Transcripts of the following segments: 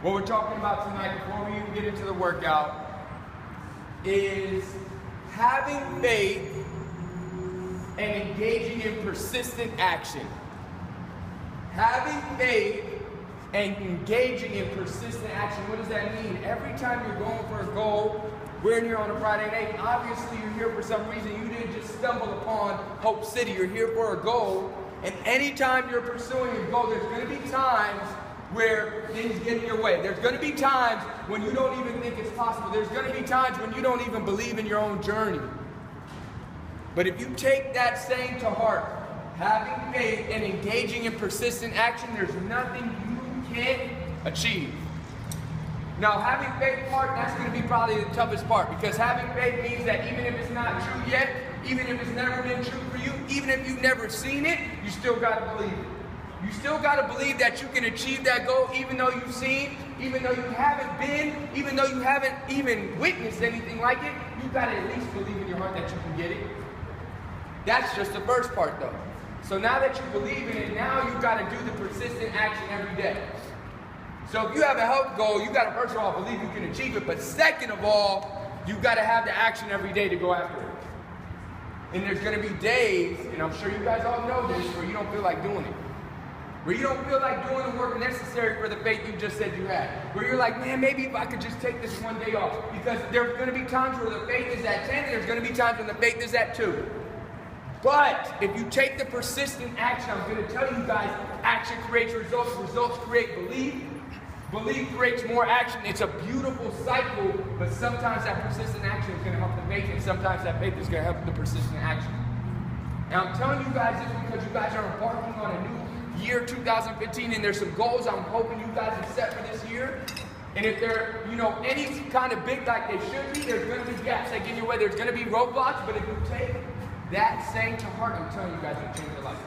What we're talking about tonight, before we even get into the workout, is having faith and engaging in persistent action. Having faith and engaging in persistent action. What does that mean? Every time you're going for a goal, we're in here on a Friday night. Obviously, you're here for some reason. You didn't just stumble upon Hope City. You're here for a goal. And anytime you're pursuing a goal, there's going to be times where things get in your way. There's going to be times when you don't even think it's possible. There's going to be times when you don't even believe in your own journey. But if you take that saying to heart, having faith and engaging in persistent action, there's nothing you can't achieve. Now, having faith part, that's going to be probably the toughest part, because having faith means that even if it's not true yet, even if it's never been true for you, even if you've never seen it, you still got to believe it. You still got to believe that you can achieve that goal, even though you've seen, even though you haven't been, even though you haven't even witnessed anything like it, you got to at least believe in your heart that you can get it. That's just the first part, though. So now that you believe in it, now you got to do the persistent action every day. So if you have a health goal, you got to first of all believe you can achieve it, but second of all, you got to have the action every day to go after it. And there's going to be days, and I'm sure you guys all know this, where you don't feel like doing it. Where you don't feel like doing the work necessary for the faith you just said you had. Where you're like, man, maybe if I could just take this one day off. Because there's going to be times where the faith is at 10, and there's going to be times when the faith is at 2. But if you take the persistent action, I'm going to tell you guys, action creates results. Results create belief. Belief creates more action. It's a beautiful cycle, but sometimes that persistent action is going to help the faith, and sometimes that faith is going to help the persistent action. And I'm telling you guys this because you guys are embarking on a new year 2015, and there's some goals I'm hoping you guys have set for this year. And if they're, any kind of big like they should be, there's going to be gaps that get in your way. There's going to be roadblocks, but if you take that saying to heart, I'm telling you guys, it'll change your life.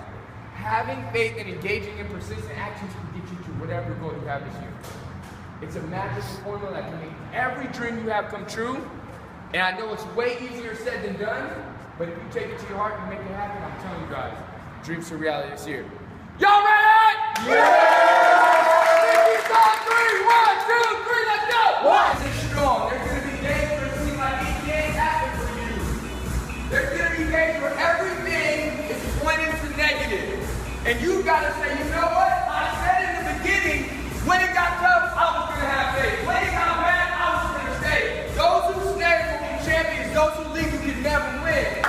Having faith and engaging in persistent actions can get you to whatever goal you have this year. It's a magical formula that can make every dream you have come true. And I know it's way easier said than done, but if you take it to your heart and make it happen, I'm telling you guys, dreams to reality this year. Y'all ready? Yeah! 1, 2, 3, let's go! Why is it strong? There's going to be days where it seems like it can't happen for you. There's going to be days where everything is pointing to negative. And you got to say, you know what? I said in the beginning, when it got tough, I was going to have faith. When it got bad, I was going to stay. Those who stay will be champions. Those who leave, you can never win.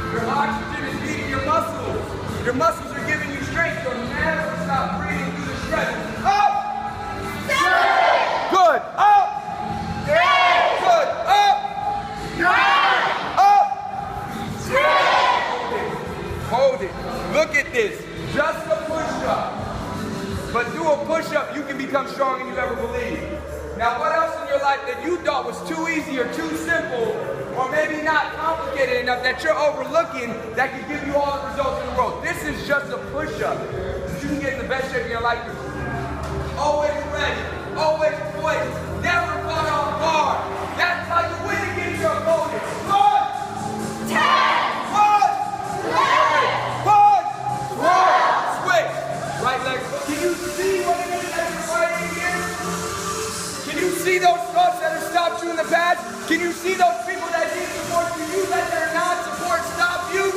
Your oxygen is feeding your muscles. Your muscles are giving you strength, so never stop breathing through the stress. Up! 7! Good. Up! 8! Good. Up! 9! Up! 10! Hold it. Look at this. Just a push-up. But do a push-up, you can become stronger than you ever believed. Now, what else in your life that you thought was too easy or too simple, or maybe not complicated enough that you're overlooking that can give you all the results in the world? This is just a push-up. You can get in the best shape of your life. Always ready, always poised, never caught off guard. That's how you win against your opponent. Punch! 10! Punch! 11! Punch! 12! Switch! Right leg. Can you see what it is that you're fighting against? Can you see those thoughts that have stopped you in the past? Can you see those people that didn't support you? You let their non-support stop you?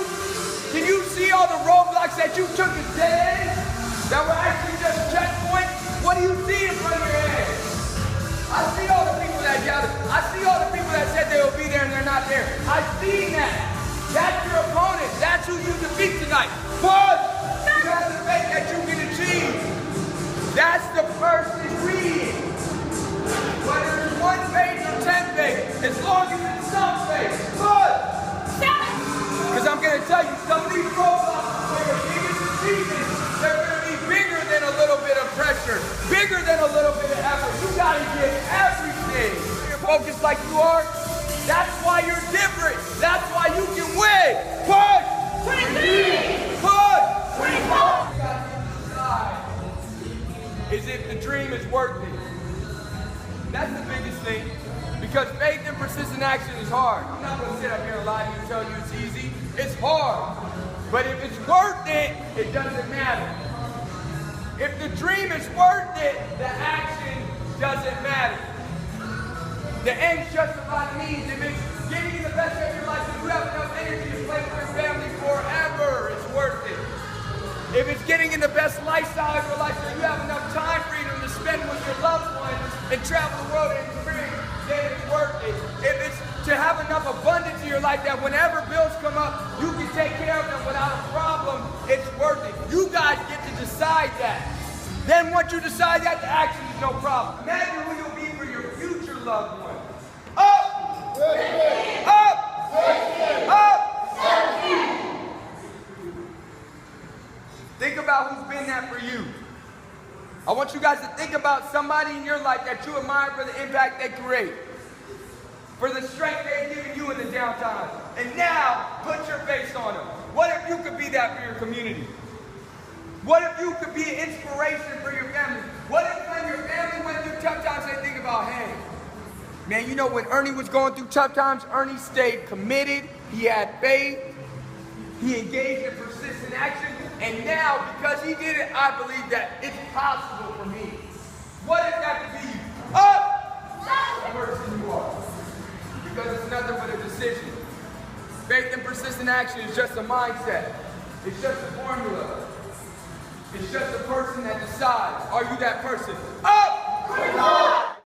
Can you see all the roadblocks that you took as dead ends that were actually just checkpoints? What do you see in front of your head? I see all the people that doubted. I see all the people that said they will be there and they're not there. I see that. That's your opponent. That's who you defeat tonight. But you have the faith that you can achieve. That's the first ingredient. Whether it's 1 page or 10 pages, as long as it's some page. Good. 7. Because I'm going to tell you, some of these roadblocks are your biggest achievements. They're going to be bigger than a little bit of pressure, bigger than a little bit of effort. You got to give everything. You're focused like you are. That's why you're different. That's why you can win. Push. 23. Push. 24. You got to decide is if the dream is worth it. That's the biggest thing. Because faith and persistent action is hard. I'm not going to sit up here and lie to you and tell you it's easy. It's hard. But if it's worth it, it doesn't matter. If the dream is worth it, the action doesn't matter. The end justifies the means. If it's getting you the best of your life, if you have enough energy to play with your family forever, it's worth it. If it's getting in the best lifestyle of your life, so you have enough time freedom to spend with your loved ones and travel the world and experience, then it's worth it. If it's to have enough abundance in your life that whenever bills come up, you can take care of them without a problem, it's worth it. You guys get to decide that. Then once you decide that, the action is no problem. Imagine who you'll be for your future loved one. Up! Up! Up! Think about who's been that for you. I want you guys to think about somebody in your life that you admire for the impact they create, for the strength they've given you in the downtime. And now, put your face on them. What if you could be that for your community? What if you could be an inspiration for your family? What if when your family went through tough times, they think about, hey, man, you know when Ernie was going through tough times, Ernie stayed committed, he had faith, he engaged in persistent action, and now, because he did it, I believe that it's possible for me. What if that could be you? Up! The person you are. Because it's nothing but a decision. Faith and persistent action is just a mindset. It's just a formula. It's just a person that decides. Are you that person? Up!